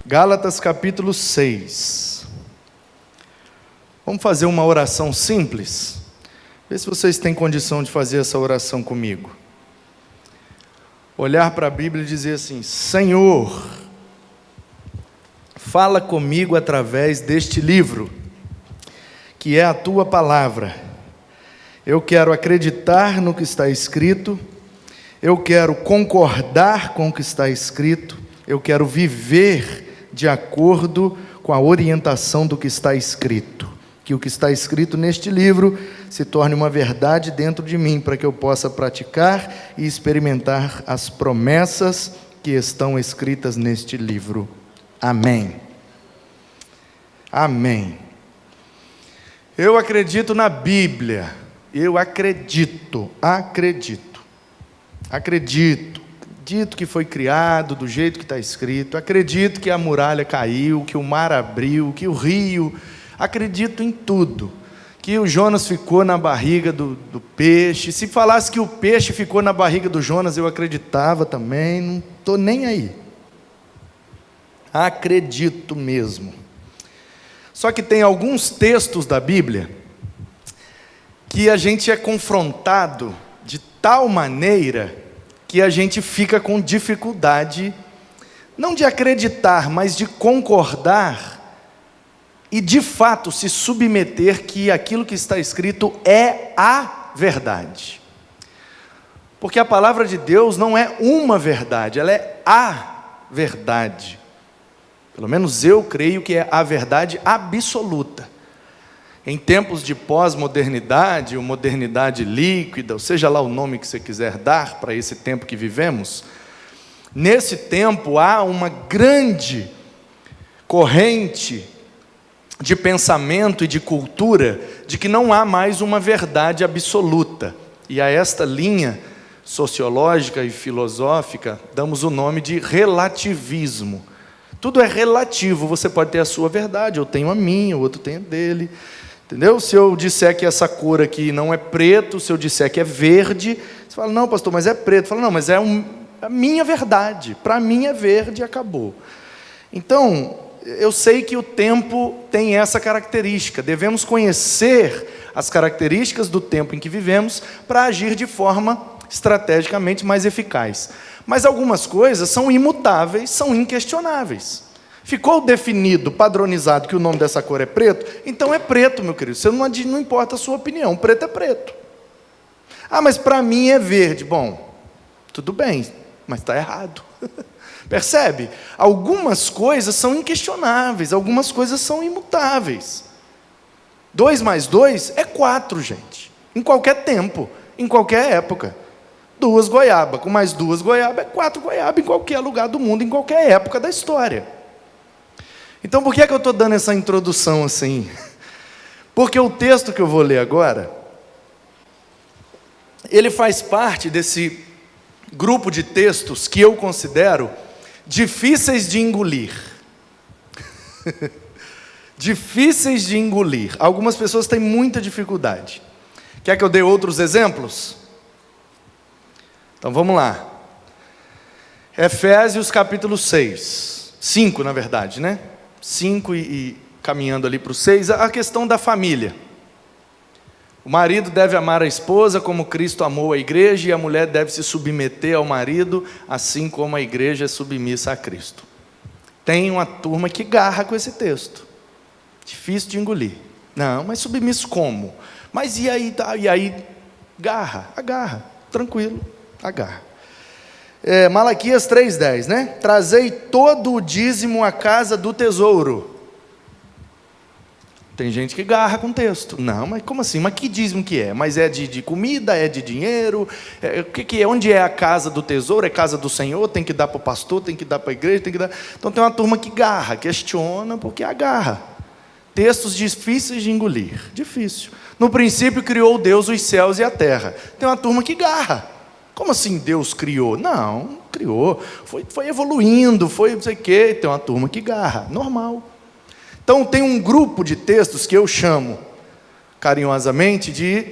Gálatas capítulo 6. Vamos fazer uma oração simples? Vê se vocês têm condição de fazer essa oração comigo. Olhar para a Bíblia e dizer assim: Senhor, fala comigo através deste livro, que é a Tua Palavra. Eu quero acreditar no que está escrito, eu quero concordar com o que está escrito, eu quero viver de acordo com a orientação do que está escrito. Que o que está escrito neste livro se torne uma verdade dentro de mim, para que eu possa praticar e experimentar as promessas que estão escritas neste livro. Amém. Amém. Eu acredito na Bíblia. Eu acredito que foi criado do jeito que está escrito. Acredito que a muralha caiu, que o mar abriu, que o rio... Acredito em tudo, que o Jonas ficou na barriga do peixe. Se falasse que o peixe ficou na barriga do Jonas, eu acreditava também, não estou nem aí. Acredito mesmo. Só que tem alguns textos da Bíblia que a gente é confrontado de tal maneira que a gente fica com dificuldade, não de acreditar, mas de concordar e de fato se submeter que aquilo que está escrito é a verdade. Porque a palavra de Deus não é uma verdade, ela é a verdade. Pelo menos eu creio que é a verdade absoluta. Em tempos de pós-modernidade, ou modernidade líquida, ou seja lá o nome que você quiser dar para esse tempo que vivemos, nesse tempo há uma grande corrente de pensamento e de cultura, de que não há mais uma verdade absoluta. E a esta linha sociológica e filosófica damos o nome de relativismo. Tudo é relativo, você pode ter a sua verdade, eu tenho a minha, o outro tem a dele. Entendeu? Se eu disser que essa cor aqui não é preto, se eu disser que é verde, você fala, não pastor, mas é preto. Fala, não, mas é a minha verdade, para mim é verde e acabou. Então, eu sei que o tempo tem essa característica, devemos conhecer as características do tempo em que vivemos para agir de forma estrategicamente mais eficaz. Mas algumas coisas são imutáveis, são inquestionáveis. Ficou definido, padronizado que o nome dessa cor é preto, então é preto, meu querido, você não importa a sua opinião, preto é preto. Ah, mas para mim é verde. Bom, tudo bem, mas está errado. Percebe? Algumas coisas são inquestionáveis, algumas coisas são imutáveis. 2 mais 2 é 4, gente. Em qualquer tempo, em qualquer época. 2 goiabas, com mais 2 goiabas, é 4 goiabas em qualquer lugar do mundo, em qualquer época da história. Então, por que eu estou dando essa introdução assim? Porque o texto que eu vou ler agora, ele faz parte desse grupo de textos que eu considero difíceis de engolir. Difíceis de engolir. Algumas pessoas têm muita dificuldade. Quer que eu dê outros exemplos? Então vamos lá. Efésios capítulo 6. 5, na verdade, né? 5 e caminhando ali para o 6. A questão da família. O marido deve amar a esposa como Cristo amou a igreja, e a mulher deve se submeter ao marido, assim como a igreja é submissa a Cristo. Tem uma turma que garra com esse texto. Difícil de engolir. Não, mas submisso como? Mas e aí? Agarra, tranquilo, agarra. Malaquias 3,10, né? Trazei todo o dízimo à casa do tesouro. Tem gente que garra com o texto. Não, mas como assim? Mas que dízimo que é? Mas é de comida? É de dinheiro? O que é? Onde é a casa do tesouro? É casa do Senhor? Tem que dar para o pastor? Tem que dar para a igreja? Tem que dar... Então tem uma turma que garra, questiona, porque agarra. Textos difíceis de engolir. Difícil. No princípio criou Deus os céus e a terra. Tem uma turma que garra. Como assim Deus criou? Não criou. Foi evoluindo, foi não sei o quê. Tem uma turma que garra. Normal. Então tem um grupo de textos que eu chamo carinhosamente de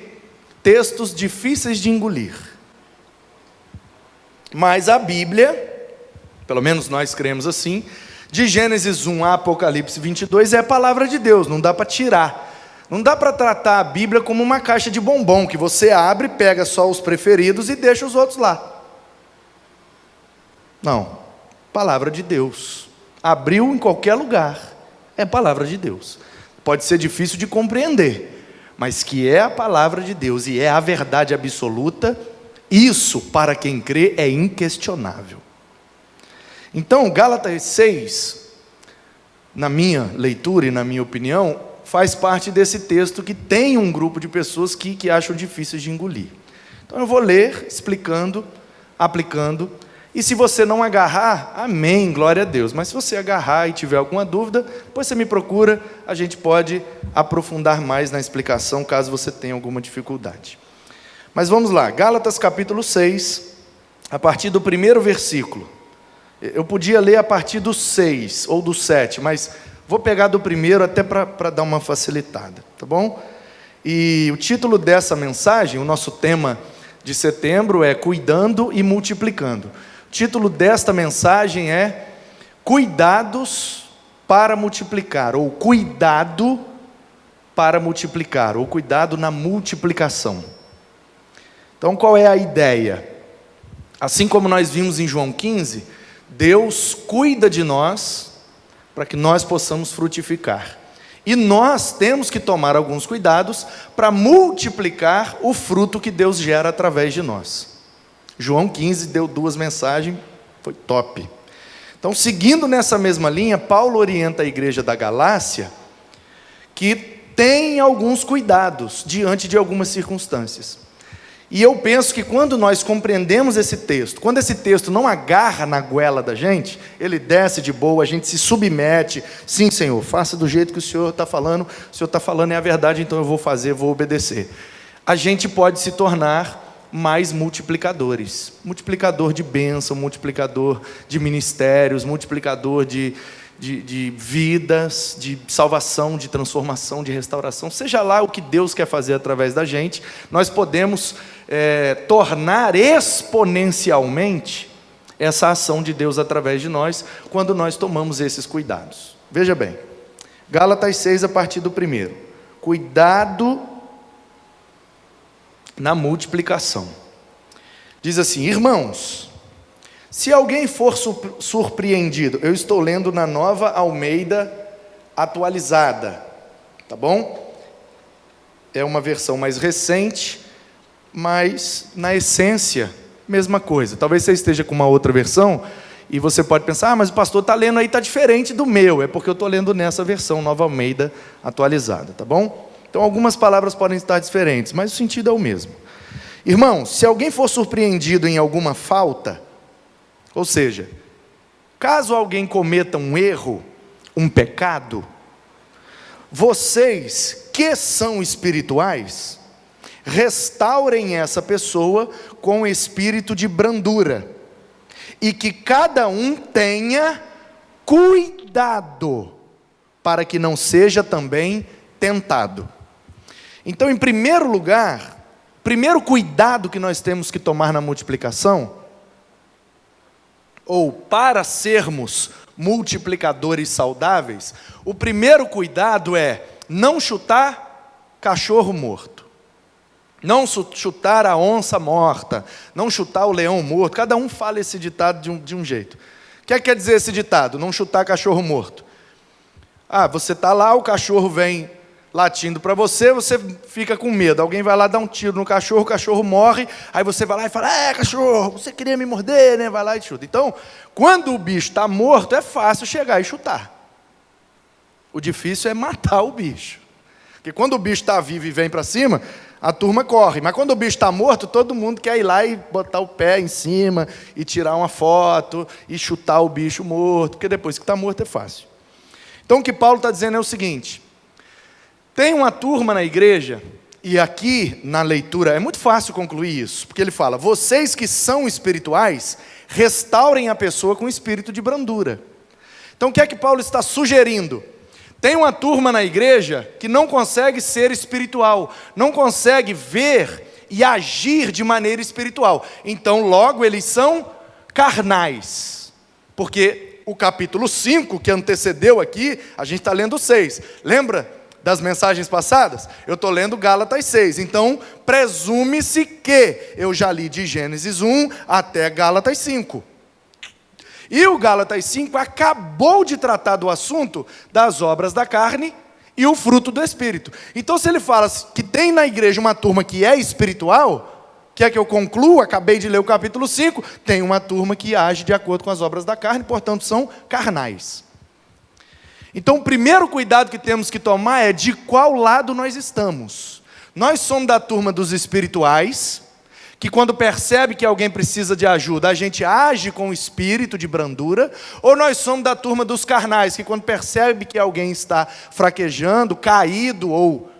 textos difíceis de engolir. Mas a Bíblia, pelo menos nós cremos assim, De Gênesis 1 a Apocalipse 22 é a palavra de Deus, não dá para tirar. Não dá para tratar a Bíblia como uma caixa de bombom, que você abre, pega só os preferidos e deixa os outros lá. Não, palavra de Deus. Abriu em qualquer lugar, é palavra de Deus. Pode ser difícil de compreender, mas que é a palavra de Deus e é a verdade absoluta, isso, para quem crê, é inquestionável. Então, Gálatas 6, na minha leitura e na minha opinião, faz parte desse texto que tem um grupo de pessoas que acham difíceis de engolir. Então eu vou ler, explicando, aplicando, e se você não agarrar, amém, glória a Deus. Mas se você agarrar e tiver alguma dúvida, depois você me procura, a gente pode aprofundar mais na explicação, caso você tenha alguma dificuldade. Mas vamos lá, Gálatas capítulo 6, a partir do primeiro versículo. Eu podia ler a partir do 6 ou do 7, mas vou pegar do primeiro até para dar uma facilitada, tá bom? E o título dessa mensagem, o nosso tema de setembro é Cuidando e Multiplicando. O título desta mensagem é Cuidados para multiplicar, ou Cuidado para multiplicar, ou Cuidado na multiplicação. Então qual é a ideia? Assim como nós vimos em João 15, Deus cuida de nós para que nós possamos frutificar. E nós temos que tomar alguns cuidados para multiplicar o fruto que Deus gera através de nós. João 15 deu 2 mensagens, foi top. Então, seguindo nessa mesma linha, Paulo orienta a igreja da Galácia que tem alguns cuidados diante de algumas circunstâncias. E eu penso que quando nós compreendemos esse texto, quando esse texto não agarra na goela da gente, ele desce de boa, a gente se submete, sim Senhor, faça do jeito que o Senhor está falando é a verdade, então eu vou fazer, vou obedecer. A gente pode se tornar mais multiplicadores, multiplicador de bênção, multiplicador de ministérios, multiplicador de vidas, de salvação, de transformação, de restauração, seja lá o que Deus quer fazer através da gente, nós podemos tornar exponencialmente essa ação de Deus através de nós, quando nós tomamos esses cuidados. Veja bem, Gálatas 6 a partir do 1, cuidado na multiplicação. Diz assim: irmãos, se alguém for surpreendido, eu estou lendo na Nova Almeida atualizada, tá bom? É uma versão mais recente, mas na essência, mesma coisa. Talvez você esteja com uma outra versão, e você pode pensar, mas o pastor está lendo aí, está diferente do meu, é porque eu estou lendo nessa versão, Nova Almeida atualizada, tá bom? Então algumas palavras podem estar diferentes, mas o sentido é o mesmo. Irmãos, se alguém for surpreendido em alguma falta, ou seja, caso alguém cometa um erro, um pecado, vocês que são espirituais, restaurem essa pessoa com espírito de brandura, e que cada um tenha cuidado, para que não seja também tentado. Então, em primeiro lugar, primeiro cuidado que nós temos que tomar na multiplicação, ou para sermos multiplicadores saudáveis, o primeiro cuidado é não chutar cachorro morto, não chutar a onça morta, não chutar o leão morto. Cada um fala esse ditado de um jeito. O que quer dizer esse ditado? Não chutar cachorro morto. Você está lá, o cachorro vem latindo para você, você fica com medo, alguém vai lá dar um tiro no cachorro, o cachorro morre, aí você vai lá e fala, cachorro, você queria me morder, né? Vai lá e chuta. Então, quando o bicho está morto, é fácil chegar e chutar. O difícil é matar o bicho. Porque quando o bicho está vivo e vem para cima, a turma corre, mas quando o bicho está morto, todo mundo quer ir lá e botar o pé em cima, e tirar uma foto, e chutar o bicho morto, porque depois que está morto é fácil. Então o que Paulo está dizendo é o seguinte: tem uma turma na igreja, e aqui na leitura é muito fácil concluir isso, porque ele fala, vocês que são espirituais, restaurem a pessoa com espírito de brandura. Então o que é que Paulo está sugerindo? Tem uma turma na igreja que não consegue ser espiritual, não consegue ver e agir de maneira espiritual. Então logo eles são carnais, porque o capítulo 5, que antecedeu aqui, a gente está lendo 6. Lembra das mensagens passadas? Eu estou lendo Gálatas 6. Então, presume-se que eu já li de Gênesis 1 até Gálatas 5. E o Gálatas 5 acabou de tratar do assunto das obras da carne e o fruto do Espírito. Então, se ele fala que tem na igreja uma turma que é espiritual, quer que eu conclua? Acabei de ler o capítulo 5, tem uma turma que age de acordo com as obras da carne, portanto são carnais. Então, o primeiro cuidado que temos que tomar é de qual lado nós estamos. Nós somos da turma dos espirituais, que quando percebe que alguém precisa de ajuda, a gente age com o espírito de brandura, ou nós somos da turma dos carnais, que quando percebe que alguém está fraquejando, caído ou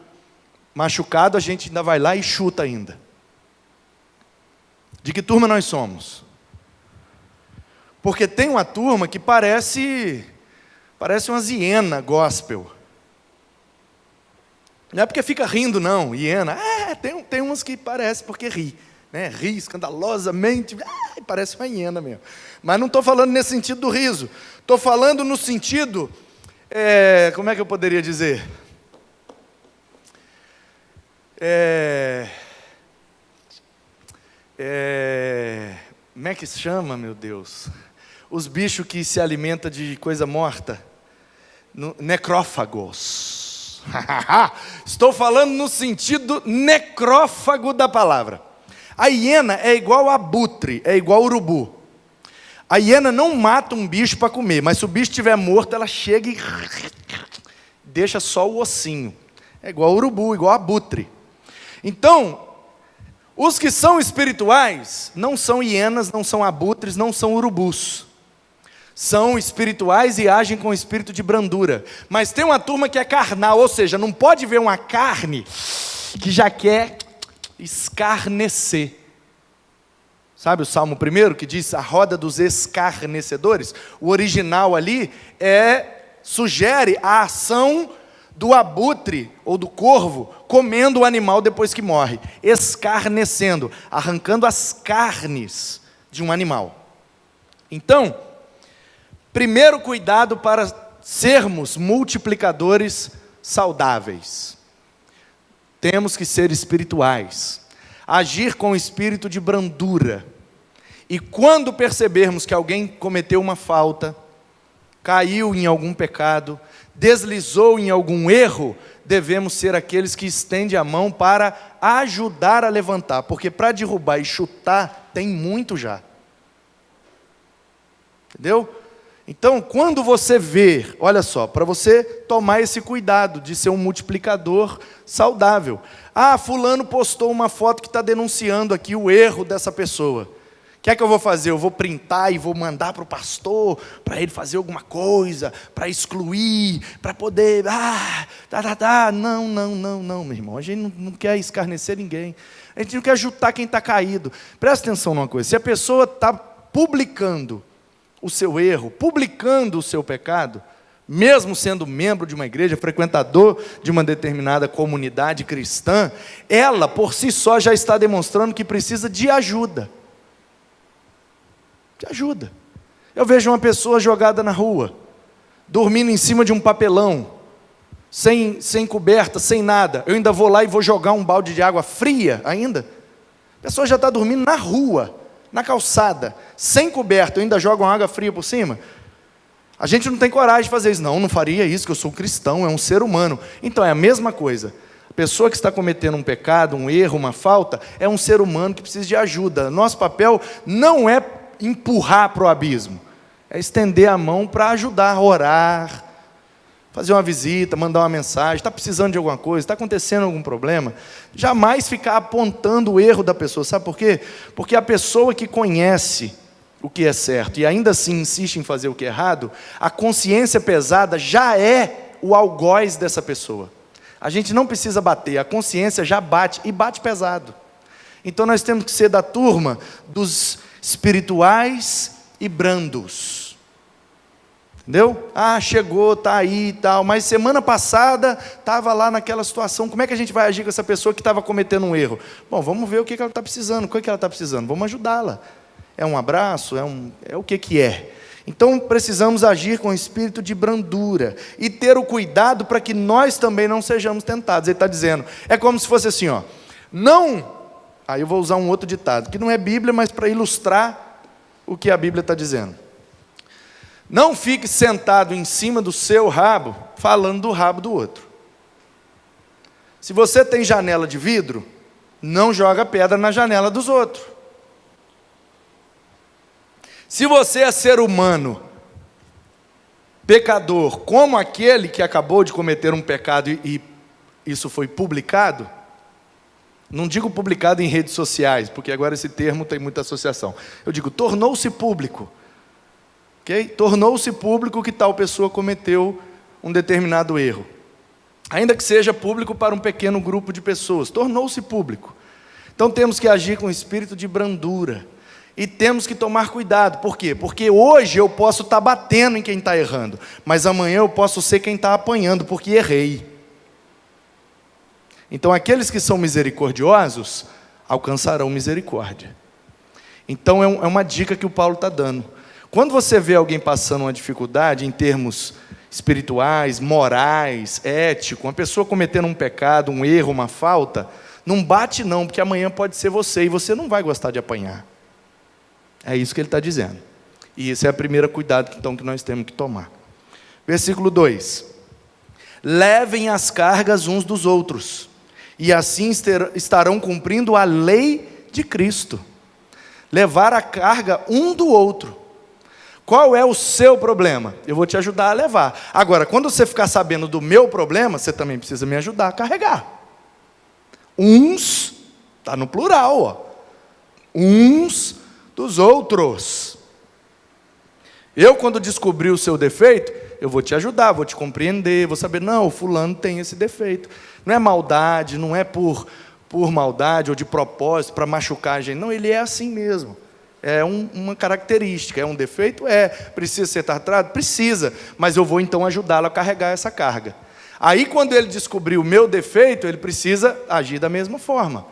machucado, a gente ainda vai lá e chuta ainda. De que turma nós somos? Porque tem uma turma que parece uma hiena gospel. Não é porque fica rindo, não, hiena. Tem umas que parece porque ri. Né? Ri escandalosamente, parece uma hiena mesmo. Mas não estou falando nesse sentido do riso. Estou falando no sentido, como é que eu poderia dizer? Como é que se chama, meu Deus? Os bichos que se alimentam de coisa morta. Necrófagos. Estou falando no sentido necrófago da palavra. A hiena é igual abutre, é igual urubu. A hiena não mata um bicho para comer, mas se o bicho estiver morto, ela chega e deixa só o ossinho. É igual urubu, igual abutre. Então, os que são espirituais não são hienas, não são abutres, não são urubus. São espirituais e agem com espírito de brandura. Mas tem uma turma que é carnal, ou seja, não pode ver uma carne que já quer escarnecer. Sabe o Salmo 1 que diz a roda dos escarnecedores? O original ali sugere a ação do abutre ou do corvo comendo o animal depois que morre, escarnecendo, arrancando as carnes de um animal. Então, primeiro cuidado para sermos multiplicadores saudáveis. Temos que ser espirituais, agir com espírito de brandura. E quando percebermos que alguém cometeu uma falta, caiu em algum pecado, deslizou em algum erro, devemos ser aqueles que estendem a mão para ajudar a levantar, porque para derrubar e chutar, tem muito já. Entendeu? Então, quando você vê, olha só, para você tomar esse cuidado de ser um multiplicador saudável. Fulano postou uma foto que está denunciando aqui o erro dessa pessoa. O que é que eu vou fazer? Eu vou printar e vou mandar para o pastor, para ele fazer alguma coisa, para excluir, para poder, Não, meu irmão, a gente não quer escarnecer ninguém. A gente não quer ajudar quem está caído. Presta atenção numa coisa, se a pessoa está publicando o seu erro, publicando o seu pecado, mesmo sendo membro de uma igreja, frequentador de uma determinada comunidade cristã, ela por si só já está demonstrando que precisa de ajuda. De ajuda. Eu vejo uma pessoa jogada na rua, dormindo em cima de um papelão, sem coberta, sem nada. Eu ainda vou lá e vou jogar um balde de água fria ainda. A pessoa já está dormindo na rua, na calçada, sem coberta, eu ainda jogo uma água fria por cima. A gente não tem coragem de fazer isso. Não faria isso, que eu sou cristão, é um ser humano. Então é a mesma coisa. A pessoa que está cometendo um pecado, um erro, uma falta, é um ser humano que precisa de ajuda. Nosso papel não é empurrar para o abismo, é estender a mão para ajudar, orar, fazer uma visita, mandar uma mensagem. Está precisando de alguma coisa, está acontecendo algum problema, jamais ficar apontando o erro da pessoa. Sabe por quê? Porque a pessoa que conhece o que é certo e ainda assim insiste em fazer o que é errado, a consciência pesada já é o algoz dessa pessoa. A gente não precisa bater, a consciência já bate, e bate pesado. Então nós temos que ser da turma dos espirituais e brandos. Entendeu? Chegou, está aí e tal, mas semana passada estava lá naquela situação. Como é que a gente vai agir com essa pessoa que estava cometendo um erro? Bom, vamos ver o que ela está precisando. O que ela está precisando? Vamos ajudá-la. É um abraço? É o que é? Então precisamos agir com espírito de brandura e ter o cuidado para que nós também não sejamos tentados. Ele está dizendo, é como se fosse assim, ó, não, aí eu vou usar um outro ditado, que não é Bíblia, mas para ilustrar o que a Bíblia está dizendo. Não fique sentado em cima do seu rabo, falando do rabo do outro. Se você tem janela de vidro, não joga pedra na janela dos outros. Se você é ser humano, pecador, como aquele que acabou de cometer um pecado e isso foi publicado, não digo publicado em redes sociais, porque agora esse termo tem muita associação. Eu digo, tornou-se público. Okay? Tornou-se público que tal pessoa cometeu um determinado erro. Ainda que seja público para um pequeno grupo de pessoas, tornou-se público. Então temos que agir com espírito de brandura. E temos que tomar cuidado. Por quê? Porque hoje eu posso estar batendo em quem está errando, mas amanhã eu posso ser quem está apanhando, porque errei. Então aqueles que são misericordiosos, alcançarão misericórdia. Então é uma dica que o Paulo está dando. Quando você vê alguém passando uma dificuldade em termos espirituais, morais, éticos, uma pessoa cometendo um pecado, um erro, uma falta, não bate não, porque amanhã pode ser você, e você não vai gostar de apanhar. É isso que ele está dizendo. E esse é o primeiro cuidado então, que nós temos que tomar. Versículo 2. Levem as cargas uns dos outros, e assim estarão cumprindo a lei de Cristo. Levar a carga um do outro. Qual é o seu problema? Eu vou te ajudar a levar. Agora, quando você ficar sabendo do meu problema, você também precisa me ajudar a carregar. Uns, está no plural, ó. Uns dos outros. Eu, quando descobrir o seu defeito, eu vou te ajudar, vou te compreender, vou saber, não, o fulano tem esse defeito. Não é maldade, não é por maldade ou de propósito, para machucar a gente. Não, ele é assim mesmo. É uma característica, é um defeito? É. Precisa ser tratado? Precisa. Mas eu vou então ajudá-lo a carregar essa carga. Aí, quando ele descobrir o meu defeito, ele precisa agir da mesma forma.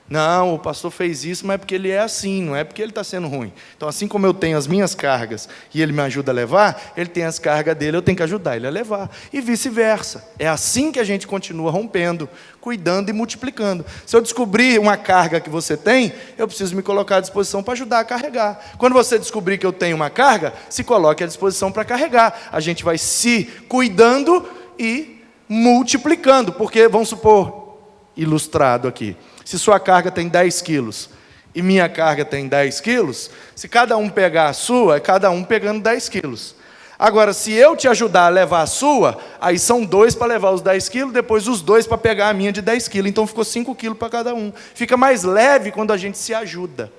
Não, o pastor fez isso, mas é porque ele é assim, não é porque ele está sendo ruim. Então, assim como eu tenho as minhas cargas e ele me ajuda a levar, ele tem as cargas dele, eu tenho que ajudar ele a levar. E vice-versa. É assim que a gente continua rompendo, cuidando e multiplicando. Se eu descobrir uma carga que você tem, eu preciso me colocar à disposição para ajudar a carregar. Quando você descobrir que eu tenho uma carga, se coloque à disposição para carregar. A gente vai se cuidando e multiplicando. Porque, vamos supor, ilustrado aqui, se sua carga tem 10 quilos e minha carga tem 10 quilos, se cada um pegar a sua, é cada um pegando 10 quilos. Agora, se eu te ajudar a levar a sua, aí são 2 para levar os 10 quilos, depois os 2 para pegar a minha de 10 quilos. Então ficou 5 quilos para cada um. Fica mais leve quando a gente se ajuda.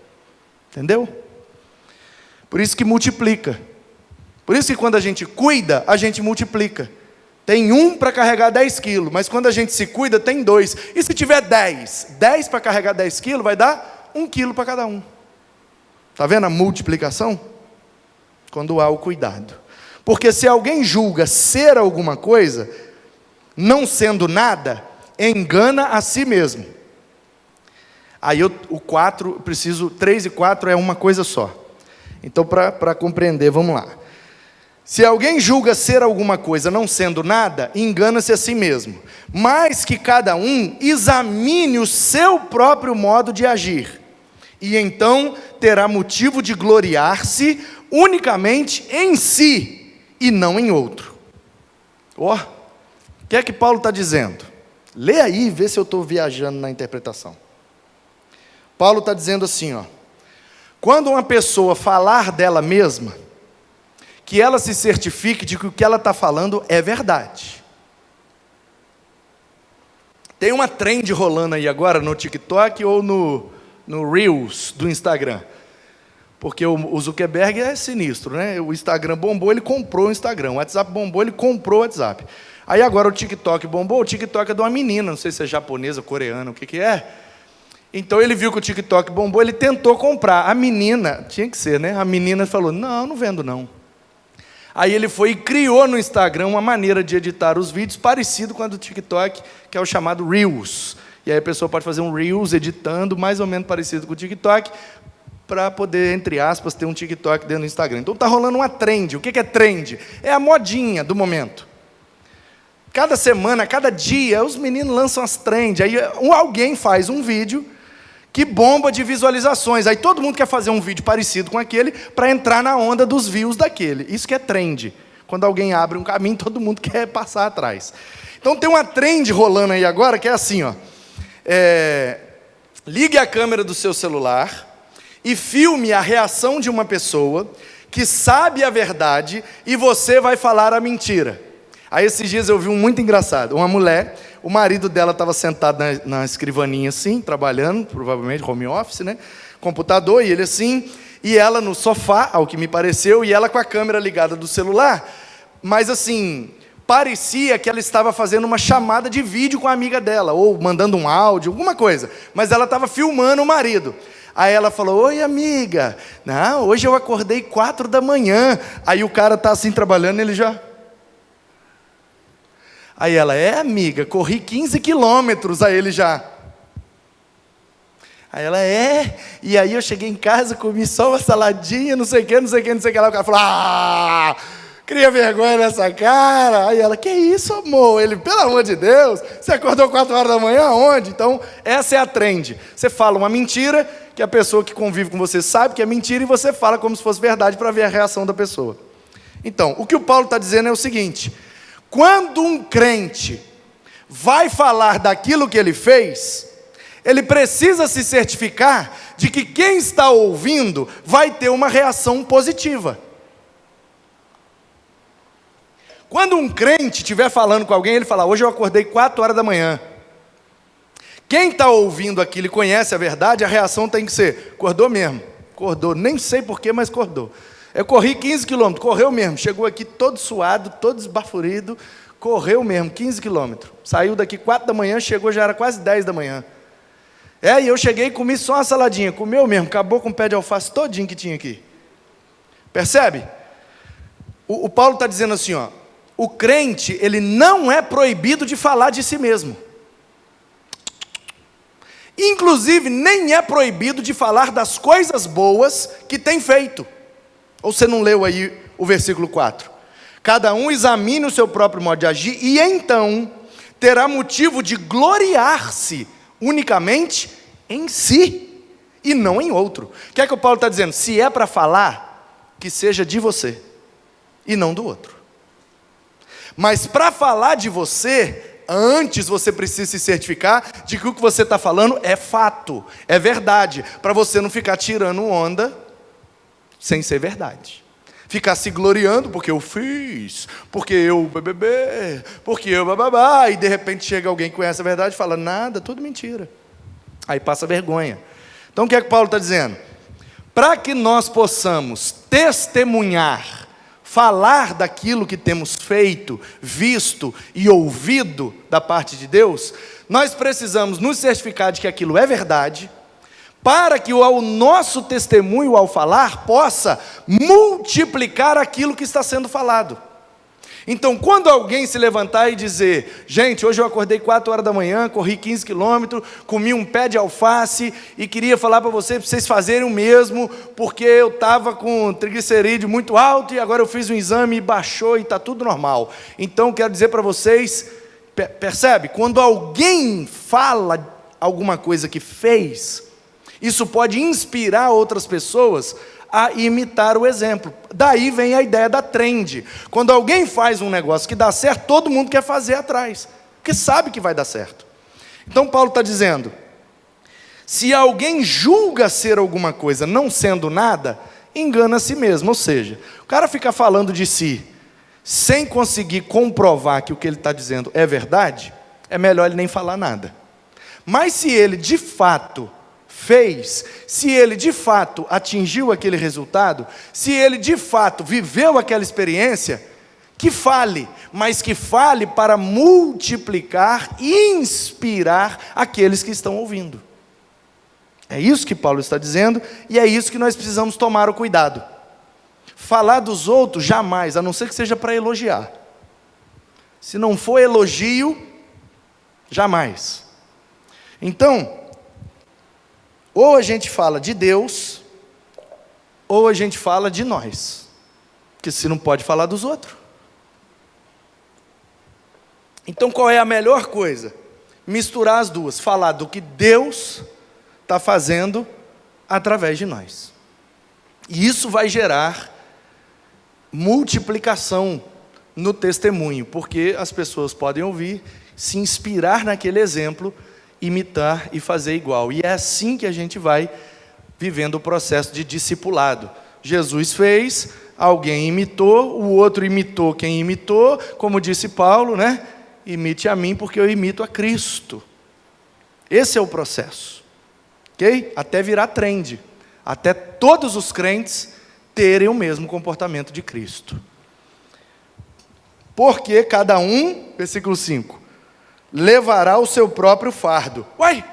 Entendeu? Por isso que multiplica. Por isso que quando a gente cuida, a gente multiplica. Tem um para carregar 10 quilos, mas quando a gente se cuida, tem 2. E se tiver 10? 10 para carregar 10 quilos vai dar 1 quilo para cada um. Está vendo a multiplicação? Quando há o cuidado. Porque se alguém julga ser alguma coisa, não sendo nada, engana a si mesmo. Aí o 4, preciso, 3 e 4 é uma coisa só. Então, para compreender, vamos lá. Se alguém julga ser alguma coisa não sendo nada, engana-se a si mesmo. Mas que cada um examine o seu próprio modo de agir. E então terá motivo de gloriar-se unicamente em si e não em outro. Ó, o que é que Paulo está dizendo? Lê aí e vê se eu estou viajando na interpretação. Paulo está dizendo assim, ó. Quando uma pessoa falar dela mesma, que ela se certifique de que o que ela está falando é verdade. Tem uma trend rolando aí agora no TikTok ou no Reels do Instagram. Porque o Zuckerberg é sinistro, né? O Instagram bombou, ele comprou o Instagram. O WhatsApp bombou, ele comprou o WhatsApp. Aí agora o TikTok bombou, o TikTok é de uma menina, não sei se é japonesa, coreana, o que é. Então ele viu que o TikTok bombou, ele tentou comprar. A menina, tinha que ser, né? A menina falou, não vendo não. Aí ele foi e criou no Instagram uma maneira de editar os vídeos parecido com a do TikTok, que é o chamado Reels. E aí a pessoa pode fazer um Reels editando, mais ou menos parecido com o TikTok, para poder, entre aspas, ter um TikTok dentro do Instagram. Então está rolando uma trend. O que é trend? É a modinha do momento. Cada semana, cada dia, os meninos lançam as trends. Aí alguém faz um vídeo que bomba de visualizações. Aí todo mundo quer fazer um vídeo parecido com aquele para entrar na onda dos views daquele. Isso que é trend. Quando alguém abre um caminho, todo mundo quer passar atrás. Então tem uma trend rolando aí agora que é assim, ó. Ligue a câmera do seu celular e filme a reação de uma pessoa que sabe a verdade e você vai falar a mentira. Aí esses dias eu vi um muito engraçado. Uma mulher, o marido dela estava sentado na escrivaninha assim, trabalhando, provavelmente home office, né? Computador, e ele assim, e ela no sofá, ao que me pareceu, e ela com a câmera ligada do celular, mas assim, parecia que ela estava fazendo uma chamada de vídeo com a amiga dela, ou mandando um áudio, alguma coisa, mas ela estava filmando o marido. Aí ela falou: oi amiga, não, hoje eu acordei 4 da manhã, aí o cara está assim trabalhando, ele já... Aí ela: amiga, corri 15 quilômetros, aí ele já... Aí ela: e aí eu cheguei em casa, comi só uma saladinha, não sei o que lá, o cara falou: cria vergonha nessa cara. Aí ela: que isso, amor? Ele: pelo amor de Deus, você acordou 4 horas da manhã, aonde? Então, essa é a trend. Você fala uma mentira, que a pessoa que convive com você sabe que é mentira, e você fala como se fosse verdade para ver a reação da pessoa. Então, o que o Paulo está dizendo é o seguinte: quando um crente vai falar daquilo que ele fez, ele precisa se certificar de que quem está ouvindo vai ter uma reação positiva. Quando um crente estiver falando com alguém, ele fala: hoje eu acordei 4 horas da manhã. Quem está ouvindo aquilo e conhece a verdade, a reação tem que ser: acordou mesmo, acordou, nem sei porquê, mas acordou. Eu corri 15 quilômetros, correu mesmo, chegou aqui todo suado, todo esbaforido, correu mesmo, 15 quilômetros. Saiu daqui 4 da manhã, chegou, já era quase 10 da manhã. E eu cheguei e comi só uma saladinha, comeu mesmo, acabou com o pé de alface todinho que tinha aqui. Percebe? O Paulo está dizendo assim, ó, o crente, ele não é proibido de falar de si mesmo. Inclusive, nem é proibido de falar das coisas boas que tem feito. Ou você não leu aí o versículo 4? Cada um examine o seu próprio modo de agir, e então terá motivo de gloriar-se unicamente em si, e não em outro. O que é que o Paulo está dizendo? Se é para falar, que seja de você, e não do outro. Mas para falar de você, antes você precisa se certificar de que o que você está falando é fato, é verdade, para você não ficar tirando onda sem ser verdade. Ficar se gloriando porque eu fiz, porque eu porque eu bababá, e de repente chega alguém que conhece a verdade e fala: nada, tudo mentira. Aí passa vergonha. Então o que é que Paulo está dizendo? Para que nós possamos testemunhar, falar daquilo que temos feito, visto e ouvido da parte de Deus, nós precisamos nos certificar de que aquilo é verdade, para que o nosso testemunho ao falar possa multiplicar aquilo que está sendo falado. Então, quando alguém se levantar e dizer: gente, hoje eu acordei 4 horas da manhã, corri 15 quilômetros, comi um pé de alface e queria falar para vocês fazerem o mesmo, porque eu estava com triglicerídeo muito alto e agora eu fiz um exame e baixou e está tudo normal. Então, quero dizer para vocês, percebe? Quando alguém fala alguma coisa que fez, isso pode inspirar outras pessoas a imitar o exemplo. Daí vem a ideia da trend. Quando alguém faz um negócio que dá certo, todo mundo quer fazer atrás, porque sabe que vai dar certo. Então Paulo está dizendo: se alguém julga ser alguma coisa não sendo nada, engana a si mesmo. Ou seja, o cara fica falando de si sem conseguir comprovar que o que ele está dizendo é verdade, é melhor ele nem falar nada. Mas se ele de fato fez, se ele de fato atingiu aquele resultado, se ele de fato viveu aquela experiência, que fale, mas que fale para multiplicar e inspirar aqueles que estão ouvindo. É isso que Paulo está dizendo, e é isso que nós precisamos tomar o cuidado. Falar dos outros jamais, a não ser que seja para elogiar. Se não for elogio, jamais. Então, ou a gente fala de Deus, ou a gente fala de nós, porque se não pode falar dos outros. Então qual é a melhor coisa? Misturar as duas, falar do que Deus está fazendo através de nós. E isso vai gerar multiplicação no testemunho, porque as pessoas podem ouvir, se inspirar naquele exemplo, imitar e fazer igual. E é assim que a gente vai vivendo o processo de discipulado. Jesus fez, alguém imitou, o outro imitou quem imitou, como disse Paulo, né? Imite a mim porque eu imito a Cristo. Esse é o processo, ok? Até virar trend, até todos os crentes terem o mesmo comportamento de Cristo. Porque cada um, versículo 5, levará o seu próprio fardo. Uai,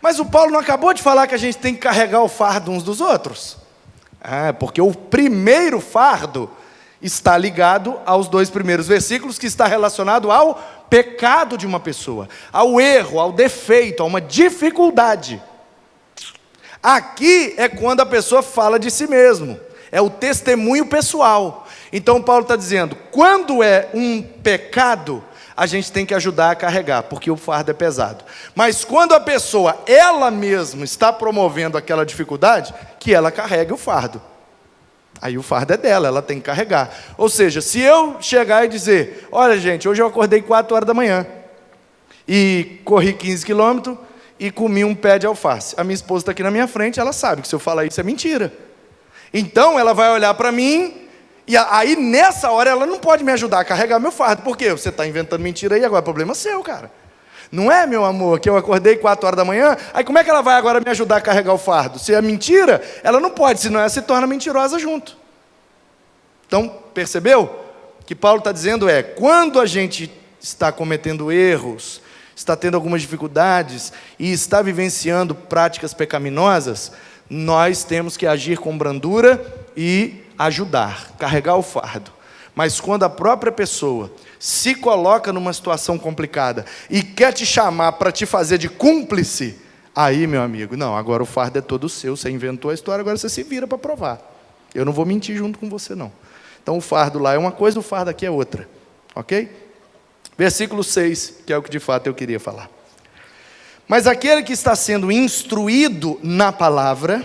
mas o Paulo não acabou de falar que a gente tem que carregar o fardo uns dos outros? Porque o primeiro fardo está ligado aos 2 primeiros versículos, que está relacionado ao pecado de uma pessoa, ao erro, ao defeito, a uma dificuldade. Aqui é quando a pessoa fala de si mesmo, é o testemunho pessoal. Então Paulo está dizendo, quando é um pecado, a gente tem que ajudar a carregar, porque o fardo é pesado. Mas quando a pessoa, ela mesma, está promovendo aquela dificuldade, que ela carregue o fardo. Aí o fardo é dela, ela tem que carregar. Ou seja, se eu chegar e dizer, olha gente, hoje eu acordei 4 horas da manhã, e corri 15 quilômetros, e comi um pé de alface. A minha esposa está aqui na minha frente, ela sabe que se eu falar isso é mentira. Então ela vai olhar para mim, e aí nessa hora ela não pode me ajudar a carregar meu fardo. Por quê? Você está inventando mentira aí, agora é problema seu, cara. Não é, meu amor, que eu acordei 4 horas da manhã, aí como é que ela vai agora me ajudar a carregar o fardo? Se é mentira, ela não pode, senão ela se torna mentirosa junto. Então, percebeu? O que Paulo está dizendo é, quando a gente está cometendo erros, está tendo algumas dificuldades, e está vivenciando práticas pecaminosas, nós temos que agir com brandura e ajudar, carregar o fardo. Mas quando a própria pessoa se coloca numa situação complicada e quer te chamar para te fazer de cúmplice, aí, meu amigo, não, agora o fardo é todo seu, você inventou a história, agora você se vira para provar. Eu não vou mentir junto com você, não. Então o fardo lá é uma coisa, o fardo aqui é outra. Ok? Versículo 6, que é o que de fato eu queria falar. Mas aquele que está sendo instruído na palavra,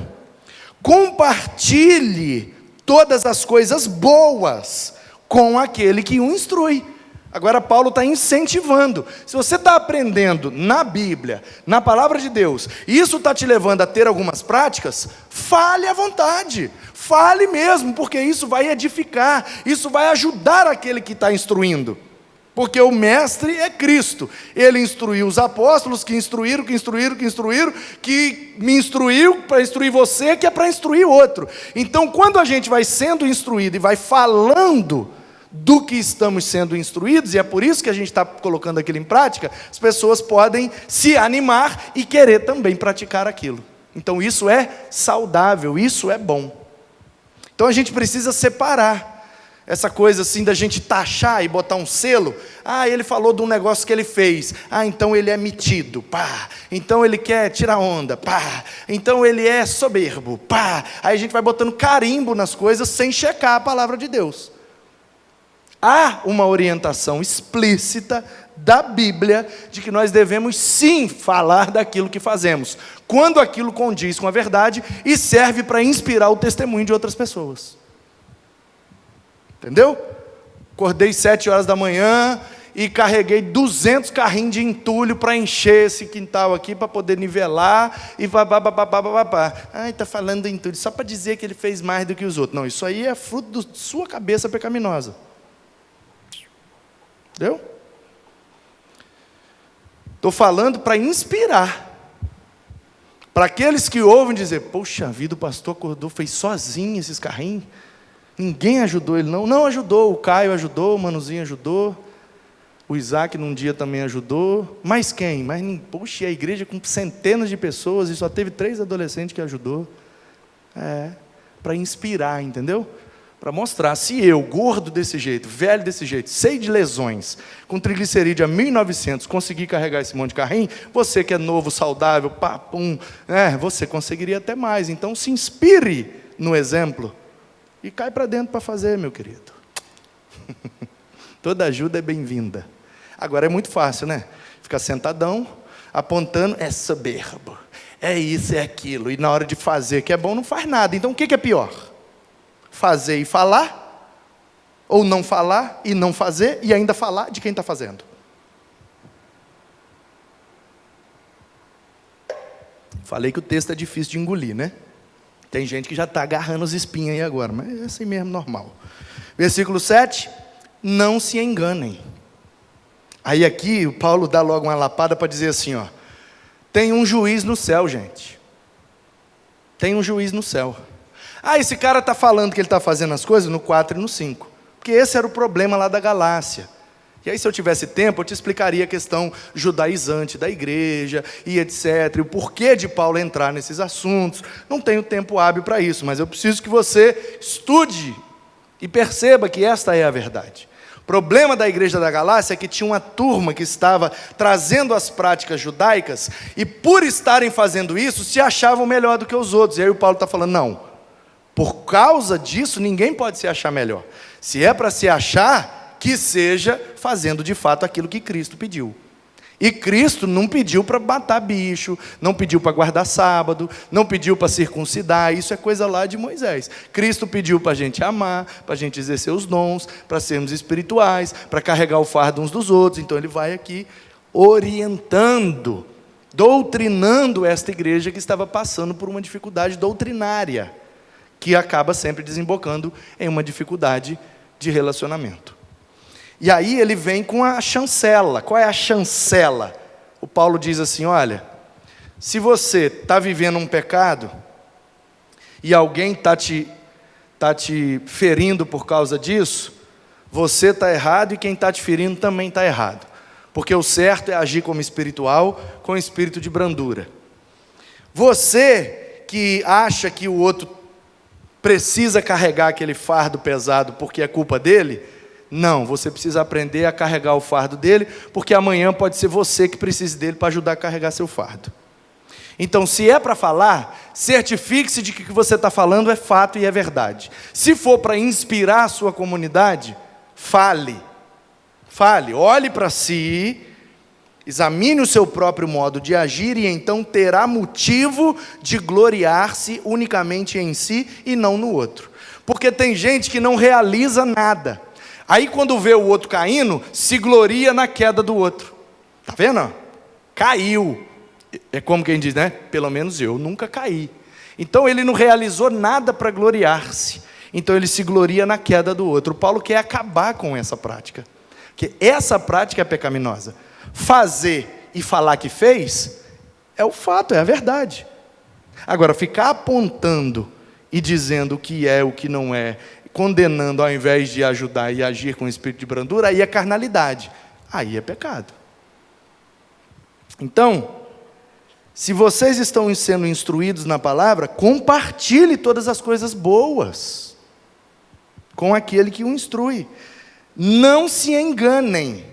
compartilhe todas as coisas boas com aquele que o instrui. Agora Paulo está incentivando. Se você está aprendendo na Bíblia, na palavra de Deus, e isso está te levando a ter algumas práticas, fale à vontade, fale mesmo, porque isso vai edificar, isso vai ajudar aquele que está instruindo. Porque o mestre é Cristo. Ele instruiu os apóstolos, que instruíram, que me instruiu para instruir você, que é para instruir outro. Então, quando a gente vai sendo instruído e vai falando do que estamos sendo instruídos, e é por isso que a gente está colocando aquilo em prática, as pessoas podem se animar e querer também praticar aquilo. Então, isso é saudável, isso é bom. Então, a gente precisa separar essa coisa assim da gente taxar e botar um selo. Ele falou de um negócio que ele fez. Então ele é metido. Pá. Então ele quer tirar onda. Pá. Então ele é soberbo. Pá. Aí a gente vai botando carimbo nas coisas sem checar a palavra de Deus. Há uma orientação explícita da Bíblia de que nós devemos sim falar daquilo que fazemos, quando aquilo condiz com a verdade e serve para inspirar o testemunho de outras pessoas. Entendeu? Acordei 7 horas da manhã e carreguei 200 carrinhos de entulho para encher esse quintal aqui, para poder nivelar e está falando do entulho, só para dizer que ele fez mais do que os outros. Não, isso aí é fruto da sua cabeça pecaminosa. Entendeu? Estou falando para inspirar. Para aqueles que ouvem dizer, poxa vida, o pastor acordou, fez sozinho esses carrinhos. Ninguém ajudou ele, não. Não ajudou, o Caio ajudou, o Manuzinho ajudou, o Isaac num dia também ajudou. Mas quem? Poxa, a igreja com centenas de pessoas e só teve 3 adolescentes que ajudou. Para inspirar, entendeu? Para mostrar, se eu, gordo desse jeito, velho desse jeito, cheio de lesões, com triglicerídeo a 1.900, conseguir carregar esse monte de carrinho, você que é novo, saudável, papum, você conseguiria até mais. Então se inspire no exemplo e cai para dentro para fazer, meu querido. Toda ajuda é bem-vinda. Agora é muito fácil, né? Ficar sentadão, apontando, é soberbo, é isso, é aquilo, e na hora de fazer, que é bom, não faz nada. Então o que é pior? Fazer e falar, ou não falar e não fazer, e ainda falar de quem está fazendo. Falei que o texto é difícil de engolir, né? Tem gente que já está agarrando os espinhos aí agora, mas é assim mesmo, normal. Versículo 7, não se enganem. Aí aqui o Paulo dá logo uma lapada para dizer assim, ó, tem um juiz no céu, gente. Tem um juiz no céu. Ah, esse cara está falando que ele está fazendo as coisas no 4 e no 5. Porque esse era o problema lá da Galácia. E aí, se eu tivesse tempo, eu te explicaria a questão judaizante da igreja e etc. E o porquê de Paulo entrar nesses assuntos. Não tenho tempo hábil para isso, mas eu preciso que você estude e perceba que esta é a verdade. O problema da igreja da Galácia é que tinha uma turma que estava trazendo as práticas judaicas e, por estarem fazendo isso, se achavam melhor do que os outros. E aí o Paulo está falando, não, por causa disso, ninguém pode se achar melhor. Se é para se achar, que seja fazendo de fato aquilo que Cristo pediu. E Cristo não pediu para matar bicho, não pediu para guardar sábado, não pediu para circuncidar, isso é coisa lá de Moisés. Cristo pediu para a gente amar, para a gente exercer os dons, para sermos espirituais, para carregar o fardo uns dos outros. Então ele vai aqui orientando, doutrinando esta igreja que estava passando por uma dificuldade doutrinária, que acaba sempre desembocando em uma dificuldade de relacionamento. E aí ele vem com a chancela. Qual é a chancela? O Paulo diz assim, olha, se você está vivendo um pecado, e alguém está te ferindo por causa disso, você está errado e quem está te ferindo também está errado. Porque o certo é agir como espiritual, com espírito de brandura. Você que acha que o outro precisa carregar aquele fardo pesado porque é culpa dele, não, você precisa aprender a carregar o fardo dele, porque amanhã pode ser você que precise dele para ajudar a carregar seu fardo. Então, se é para falar, certifique-se de que o que você está falando é fato e é verdade. Se for para inspirar a sua comunidade, fale. Fale, olhe para si, examine o seu próprio modo de agir e então terá motivo de gloriar-se unicamente em si e não no outro. Porque tem gente que não realiza nada. Aí quando vê o outro caindo, se gloria na queda do outro. Está vendo? Caiu. É como quem diz, né? Pelo menos eu nunca caí. Então ele não realizou nada para gloriar-se. Então ele se gloria na queda do outro. O Paulo quer acabar com essa prática. Porque essa prática é pecaminosa. Fazer e falar que fez, é o fato, é a verdade. Agora, ficar apontando e dizendo o que é, o que não é, condenando ao invés de ajudar e agir com espírito de brandura, aí é carnalidade, aí é pecado. Então, se vocês estão sendo instruídos na palavra, compartilhe todas as coisas boas com aquele que o instrui. Não se enganem.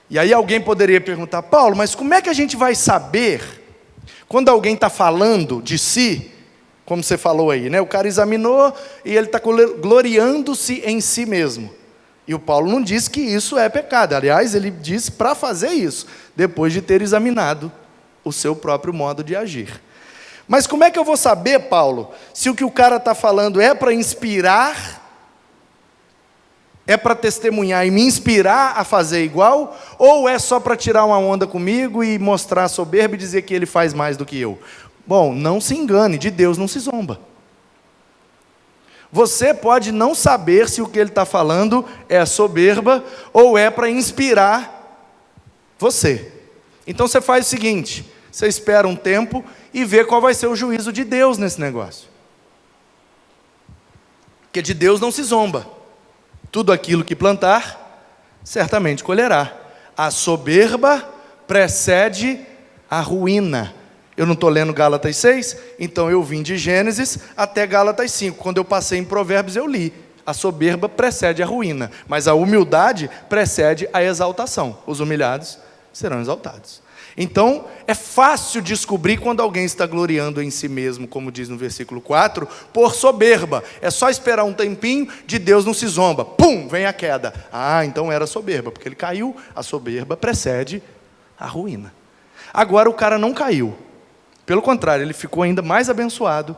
E aí alguém poderia perguntar, Paulo, mas como é que a gente vai saber quando alguém está falando de si? Como você falou aí, né? O cara examinou e ele está gloriando-se em si mesmo. E o Paulo não diz que isso é pecado. Aliás, ele diz para fazer isso, depois de ter examinado o seu próprio modo de agir. Mas como é que eu vou saber, Paulo, se o que o cara está falando é para inspirar, é para testemunhar e me inspirar a fazer igual, ou é só para tirar uma onda comigo e mostrar soberba e dizer que ele faz mais do que eu? Bom, não se engane, de Deus não se zomba. Você pode não saber se o que ele está falando é soberba ou é para inspirar você. Então você faz o seguinte, você espera um tempo e vê qual vai ser o juízo de Deus nesse negócio. Porque de Deus não se zomba. Tudo aquilo que plantar, certamente colherá. A soberba precede a ruína. Eu não estou lendo Gálatas 6, então eu vim de Gênesis até Gálatas 5. Quando eu passei em Provérbios, eu li. A soberba precede a ruína, mas a humildade precede a exaltação. Os humilhados serão exaltados. Então, é fácil descobrir quando alguém está gloriando em si mesmo, como diz no versículo 4, por soberba. É só esperar um tempinho, de Deus não se zomba. Pum, vem a queda. Ah, então era soberba, porque ele caiu. A soberba precede a ruína. Agora o cara não caiu. Pelo contrário, ele ficou ainda mais abençoado,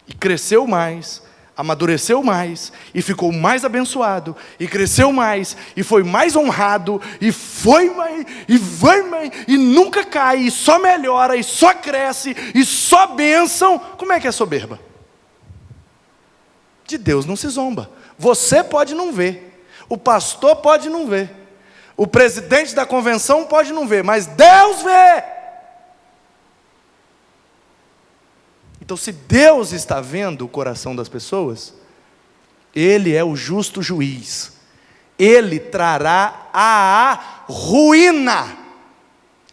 e cresceu mais, amadureceu mais, e ficou mais abençoado, e cresceu mais, e foi mais honrado, e foi mais, e vai mais, e nunca cai, e só melhora, e só cresce, e só bênção. Como é que é soberba? De Deus não se zomba. Você pode não ver, o pastor pode não ver, o presidente da convenção pode não ver, mas Deus vê. Então, se Deus está vendo o coração das pessoas, Ele é o justo juiz. Ele trará à ruína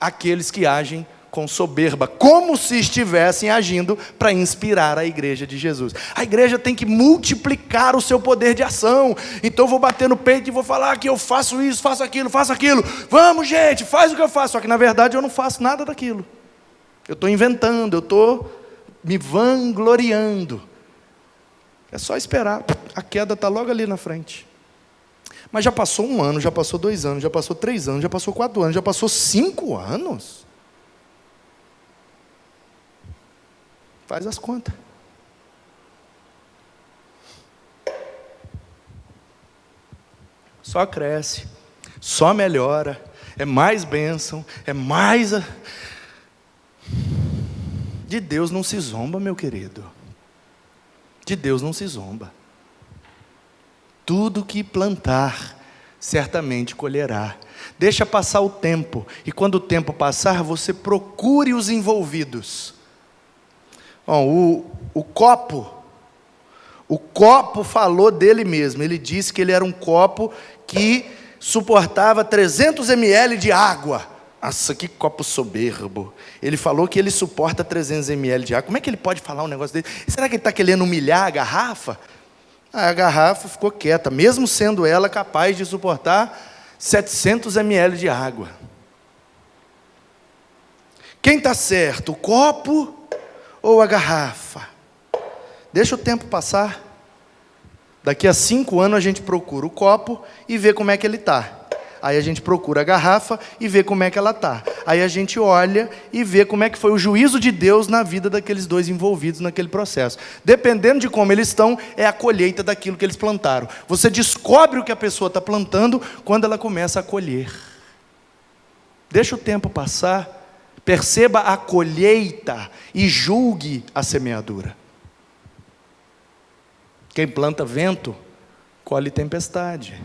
aqueles que agem com soberba, como se estivessem agindo para inspirar a igreja de Jesus. A igreja tem que multiplicar o seu poder de ação. Então eu vou bater no peito e vou falar que eu faço isso, faço aquilo, faço aquilo. Vamos, gente, faz o que eu faço. Só que na verdade eu não faço nada daquilo. Eu estou inventando, eu estou me vangloriando. É só esperar, a queda está logo ali na frente. Mas já passou 1 ano, já passou 2 anos, já passou 3 anos, já passou 4 anos, já passou 5 anos. Faz as contas. Só cresce, só melhora, é mais bênção, é mais... De Deus não se zomba, meu querido. De Deus não se zomba. Tudo que plantar, certamente colherá. Deixa passar o tempo, e quando o tempo passar, você procure os envolvidos. Bom, o copo falou dele mesmo. Ele disse que ele era um copo que suportava 300 ml de água. Nossa, que copo soberbo. Ele falou que ele suporta 300 ml de água. Como é que ele pode falar um negócio dele? Será que ele está querendo humilhar a garrafa? A garrafa ficou quieta, mesmo sendo ela capaz de suportar 700 ml de água. Quem está certo, o copo ou a garrafa? Deixa o tempo passar. Daqui a 5 anos a gente procura o copo e vê como é que ele está. Aí a gente procura a garrafa e vê como é que ela está. Aí a gente olha e vê como é que foi o juízo de Deus na vida daqueles dois envolvidos naquele processo. Dependendo de como eles estão, é a colheita daquilo que eles plantaram. Você descobre o que a pessoa está plantando quando ela começa a colher. Deixa o tempo passar, perceba a colheita e julgue a semeadura. Quem planta vento, colhe tempestade.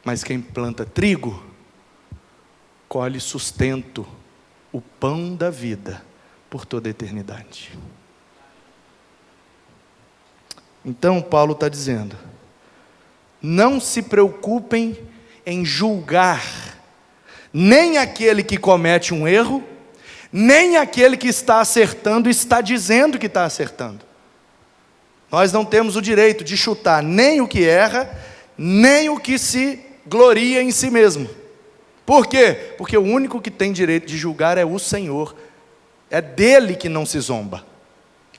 Mas quem planta trigo, colhe sustento, o pão da vida, por toda a eternidade. Então Paulo está dizendo, não se preocupem em julgar, nem aquele que comete um erro, nem aquele que está acertando e está dizendo que está acertando. Nós não temos o direito de chutar nem o que erra, nem o que se gloria em si mesmo. Por quê? Porque o único que tem direito de julgar é o Senhor. É dele que não se zomba.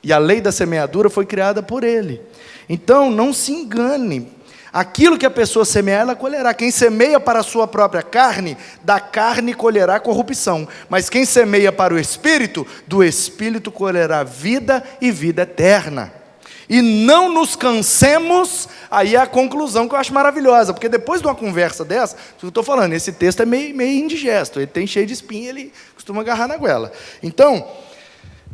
E a lei da semeadura foi criada por ele. Então não se engane. Aquilo que a pessoa semear, ela colherá. Quem semeia para a sua própria carne, da carne colherá corrupção. Mas quem semeia para o Espírito, do Espírito colherá vida e vida eterna. E não nos cansemos, aí é a conclusão que eu acho maravilhosa, porque depois de uma conversa dessa, eu estou falando, esse texto é meio indigesto, ele tem cheio de espinha, ele costuma agarrar na goela. Então,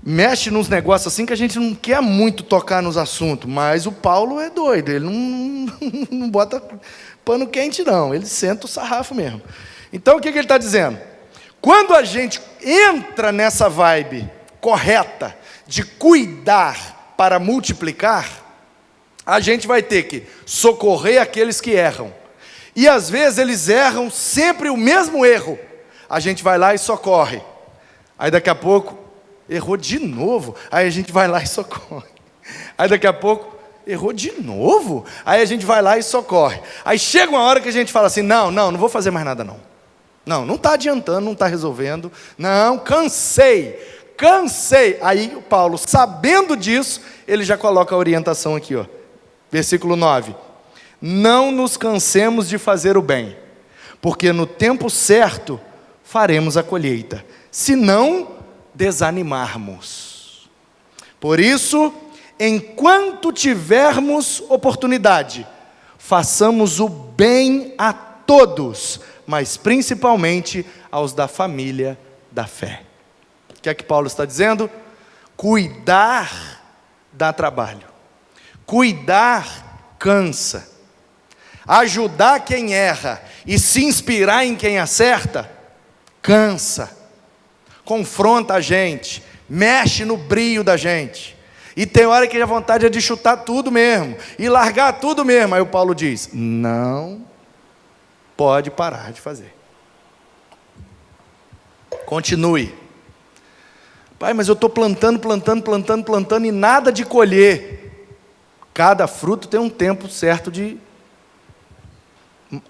mexe nos negócios assim que a gente não quer muito tocar nos assuntos, mas o Paulo é doido, ele não bota pano quente não, ele senta o sarrafo mesmo. Então o que ele está dizendo? Quando a gente entra nessa vibe correta de cuidar para multiplicar, a gente vai ter que socorrer aqueles que erram. E às vezes eles erram sempre o mesmo erro. A gente vai lá e socorre. Aí daqui a pouco, errou de novo. Aí a gente vai lá e socorre. Aí daqui a pouco, errou de novo? Aí a gente vai lá e socorre. Aí chega uma hora que a gente fala assim, não vou fazer mais nada não. Não está adiantando, não está resolvendo. Não, cansei. Aí o Paulo, sabendo disso, ele já coloca a orientação aqui, ó. Versículo 9. Não nos cansemos de fazer o bem, porque no tempo certo faremos a colheita, se não desanimarmos. Por isso, enquanto tivermos oportunidade, façamos o bem a todos, mas principalmente aos da família da fé. O que é que Paulo está dizendo? Cuidar dá trabalho. Cuidar cansa. Ajudar quem erra e se inspirar em quem acerta, cansa. Confronta a gente, mexe no brio da gente. E tem hora que a vontade é de chutar tudo mesmo, e largar tudo mesmo. Aí o Paulo diz, não pode parar de fazer. Continue. Pai, mas eu estou plantando e nada de colher. Cada fruto tem um tempo certo de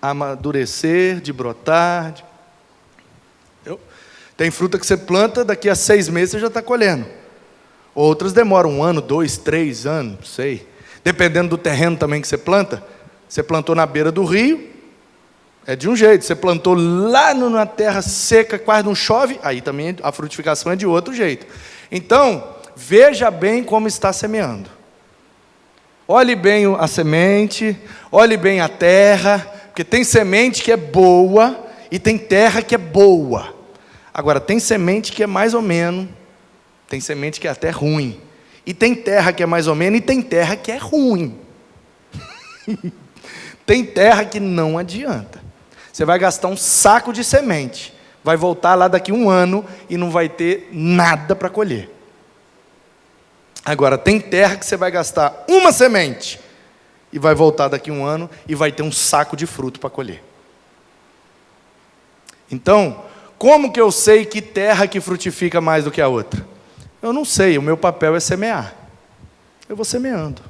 amadurecer, de brotar. Tem fruta que você planta, daqui a 6 meses você já está colhendo. Outras demoram 1 ano, 2, 3 anos, não sei. Dependendo do terreno também que você planta. Você plantou na beira do rio, é de um jeito. Você plantou lá na terra seca, quase não chove, aí também a frutificação é de outro jeito. Então, veja bem como está semeando. Olhe bem a semente, olhe bem a terra, porque tem semente que é boa e tem terra que é boa. Agora, tem semente que é mais ou menos, tem semente que é até ruim. E tem terra que é mais ou menos e tem terra que é ruim. Tem terra que não adianta. Você vai gastar um saco de semente, vai voltar lá daqui 1 ano e não vai ter nada para colher. Agora, tem terra que você vai gastar uma semente e vai voltar daqui 1 ano e vai ter um saco de fruto para colher. Então, como que eu sei que terra que frutifica mais do que a outra? Eu não sei, o meu papel é semear. Eu vou semeando,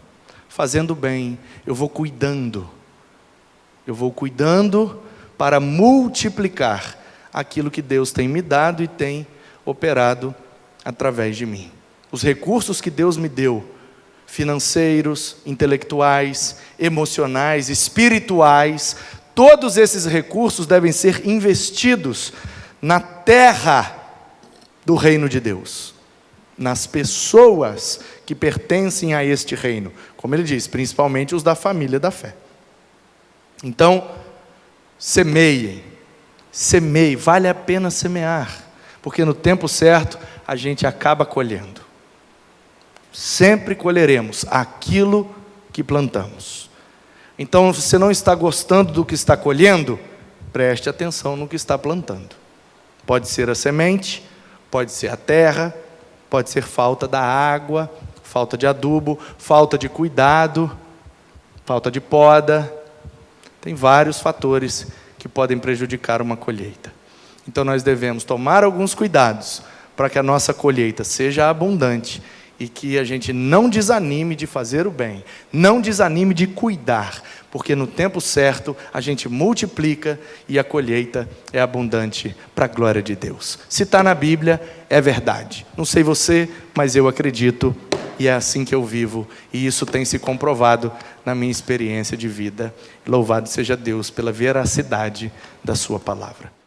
fazendo bem, eu vou cuidando. Eu vou cuidando para multiplicar aquilo que Deus tem me dado e tem operado através de mim. Os recursos que Deus me deu, financeiros, intelectuais, emocionais, espirituais, todos esses recursos devem ser investidos na terra do reino de Deus, nas pessoas que pertencem a este reino, como ele diz, principalmente os da família da fé. Então, semeiem, vale a pena semear, porque no tempo certo a gente acaba colhendo. Sempre colheremos aquilo que plantamos. Então, se você não está gostando do que está colhendo, preste atenção no que está plantando. Pode ser a semente, pode ser a terra, pode ser falta da água, falta de adubo, falta de cuidado, falta de poda. Tem vários fatores que podem prejudicar uma colheita. Então nós devemos tomar alguns cuidados para que a nossa colheita seja abundante e que a gente não desanime de fazer o bem, não desanime de cuidar, porque no tempo certo a gente multiplica e a colheita é abundante para a glória de Deus. Se está na Bíblia, é verdade. Não sei você, mas eu acredito e é assim que eu vivo, e isso tem se comprovado na minha experiência de vida. Louvado seja Deus pela veracidade da sua palavra.